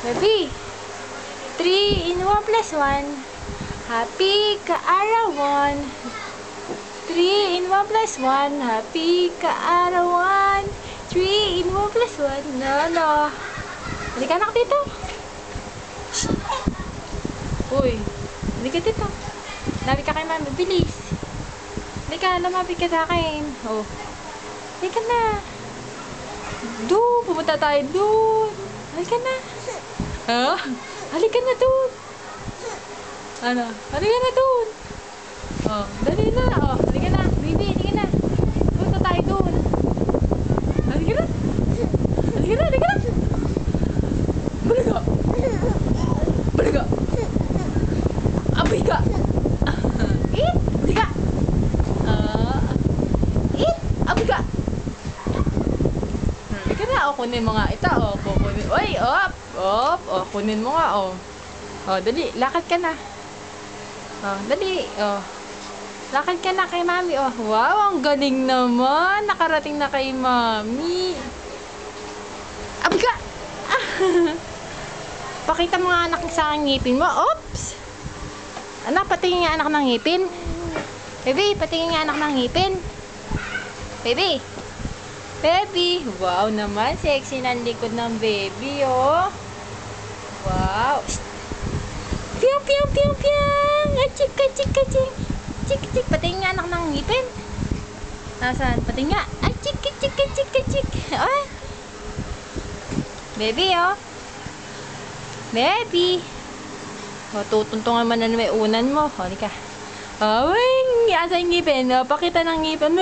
Baby, 3 in 1 plus 1. Happy kaarawan. 3 in 1 plus 1. Happy kaarawan. 3 in 1 plus 1. No. Halika anak dito. Uy, halika dito. Lapit ka kay mami. Bilis. Halika, lumapit ka sa akin. Oh. Halika na. Doon, pumunta tayo doon. Halika na. Ha? Halika na doon. Ano? Halika na doon. Oh, dali na. Oh, halika na. Baby, halika na. Punta tayo doon. Halika na. Halika na, halika na. Baliga. Baliga. Abiga. Eat. Baliga. Eat. Abiga. Halika na. O, kunin mo nga ito. O, kunin. Uy, op. Op. O, kunin mo nga. O. O, dali. Lakad ka na. Oh, dali. Oh. Lakad ka na kay mami. Oh, wow, ang galing naman. Nakarating na kay mami. Abiga! Pakita mo nga anak sa ngipin mo. Oops! Anak, patingin nga anak ng ngipin. Baby, patingin nga anak ng ngipin. Baby! Baby! Wow naman, sexy ng likod ng baby, oh. Wow! Piang, piang, piang, piang! Achik, achik, achik! Chik, chik! Patingin nga anak ng ngipin. Nasaan? Patingin nga. Achik, achik, achik, achik! Oh! Baby, oh! Baby! O, tutuntungan mo na may unan mo. O, di ka. O, wing! Asa yung ngipin? O, pakita ng ngipin.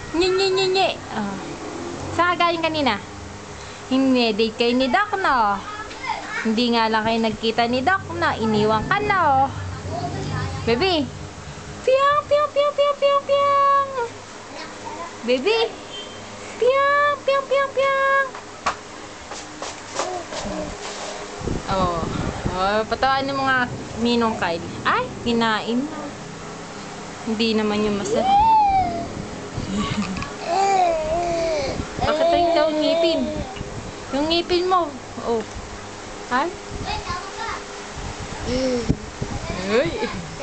Nye, nye, nye, nye. O. Saan ka galing kanina? Hindi, date kayo ni Doc, no? Hindi nga lang kayo nagkita ni Doc, no? Iniwan ka, no? Baby! Piang, piang, piang, piang, piang, piang! Baby! Piang, piang, piang, piang! Oh. Oh, patawanin mo nga Ninong Kyle. Ay, kinain na. Hindi naman yung masarap. Pakita yung daw ngipin. Yung ngipin mo. Oh. Ay? Uy.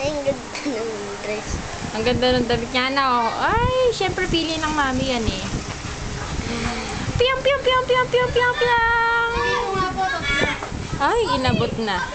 Ang ganda ng dress. Ang ganda ng damit niya na. Oh. Ay, syempre pili ng mami yan eh. Piang, piang, piang, piang, piang, piang, piang. Ay, inabot na.